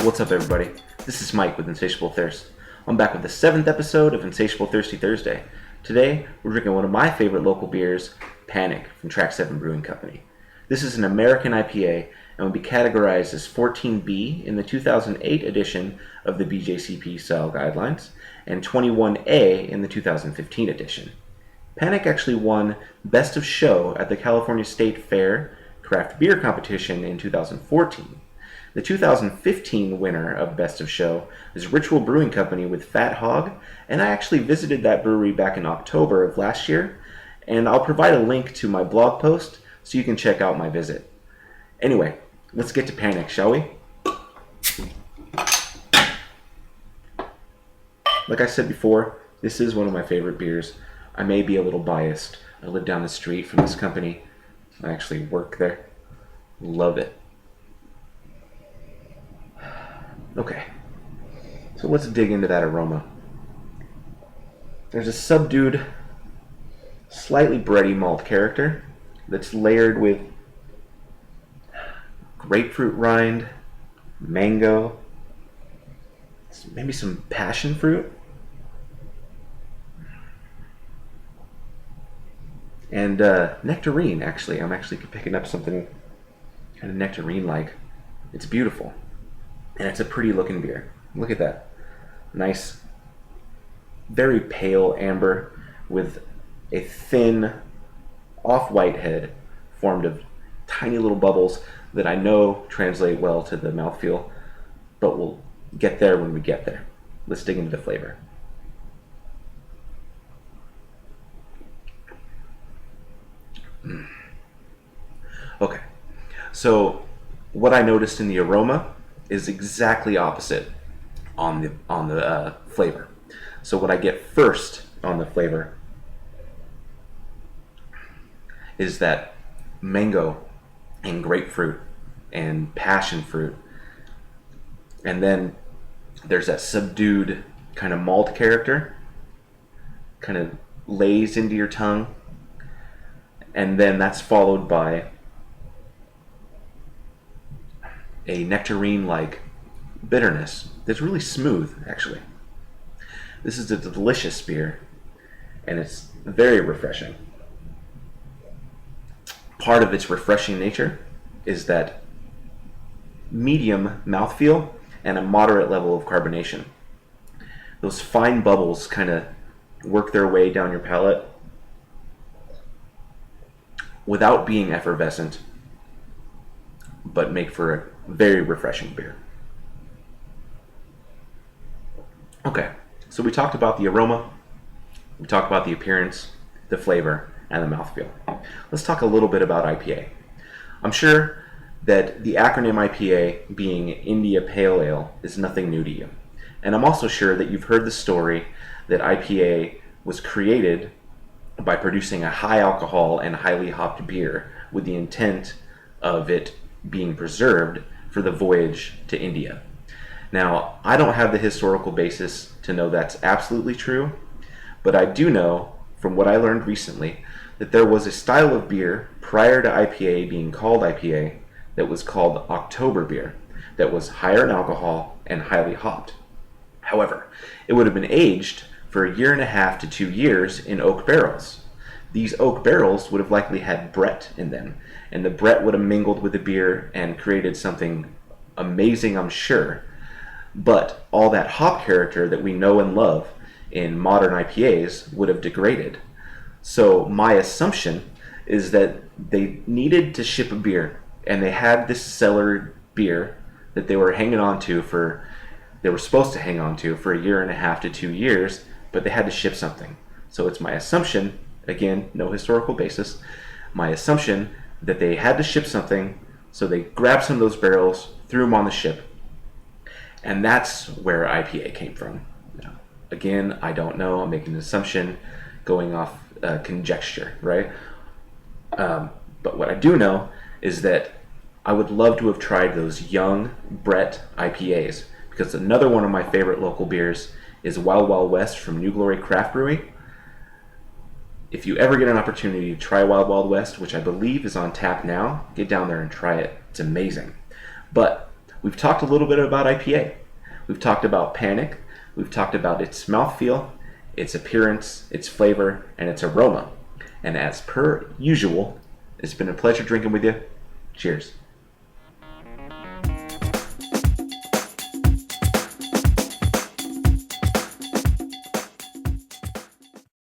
What's up, everybody? This is Mike with Insatiable Thirst. I'm back with the 7th episode of Insatiable Thirsty Thursday. Today, we're drinking one of my favorite local beers, Panic, from Track 7 Brewing Company. This is an American IPA and will be categorized as 14B in the 2008 edition of the BJCP style guidelines and 21A in the 2015 edition. Panic actually won Best of Show at the California State Fair Craft Beer Competition in 2014. The 2015 winner of Best of Show is Ritual Brewing Company with Fat Hog, and I actually visited that brewery back in October of last year, and I'll provide a link to my blog post so you can check out my visit. Anyway, let's get to Panic, shall we? Like I said before, this is one of my favorite beers. I may be a little biased. I live down the street from this company. I actually work there. Love it. Okay, so let's dig into that aroma. There's a subdued, slightly bready malt character that's layered with grapefruit rind, mango, maybe some passion fruit, and nectarine, actually. I'm actually picking up something kind of nectarine-like. It's beautiful. And it's a pretty looking beer. Look at that. Nice, very pale amber with a thin off-white head formed of tiny little bubbles that I know translate well to the mouthfeel, but we'll get there when we get there. Let's dig into the flavor. Okay, so what I noticed in the aroma is exactly opposite on the flavor. So what I get first on the flavor is that mango and grapefruit and passion fruit, and then there's that subdued kind of malt character, kind of lays into your tongue, and then that's followed by a nectarine-like bitterness that's really smooth, actually. This is a delicious beer, and it's very refreshing. Part of its refreshing nature is that medium mouthfeel and a moderate level of carbonation. Those fine bubbles kind of work their way down your palate without being effervescent, but make for a very refreshing beer. Okay, so we talked about the aroma, we talked about the appearance, the flavor, and the mouthfeel. Let's talk a little bit about IPA. I'm sure that the acronym IPA, being India Pale Ale, is nothing new to you. And I'm also sure that you've heard the story that IPA was created by producing a high alcohol and highly hopped beer with the intent of it being preserved for the voyage to India. Now, I don't have the historical basis to know that's absolutely true, but I do know from what I learned recently that there was a style of beer prior to IPA being called IPA that was called October beer, that was higher in alcohol and highly hopped. However, it would have been aged for 1.5 to 2 years in oak barrels. These oak barrels would have likely had Brett in them, and the Brett would have mingled with the beer and created something amazing, I'm sure. But all that hop character that we know and love in modern IPAs would have degraded. So my assumption is that they needed to ship a beer, and they had this cellar beer that they were supposed to hang on to for 1.5 to 2 years, but they had to ship something. So it's my assumption, again, no historical basis, my assumption that they had to ship something, so they grabbed some of those barrels, threw them on the ship, and that's where IPA came from. Again, I don't know, I'm making an assumption going off conjecture, right? But what I do know is that I would love to have tried those young Brett IPAs, because another one of my favorite local beers is Wild Wild West from New Glory Craft Brewing. If you ever get an opportunity to try Wild Wild West, which I believe is on tap now, get down there and try it. It's amazing. But We've talked a little bit about IPA. We've talked about Panic. We've talked about its mouthfeel, its appearance, its flavor, and its aroma. And as per usual, it's been a pleasure drinking with you. Cheers.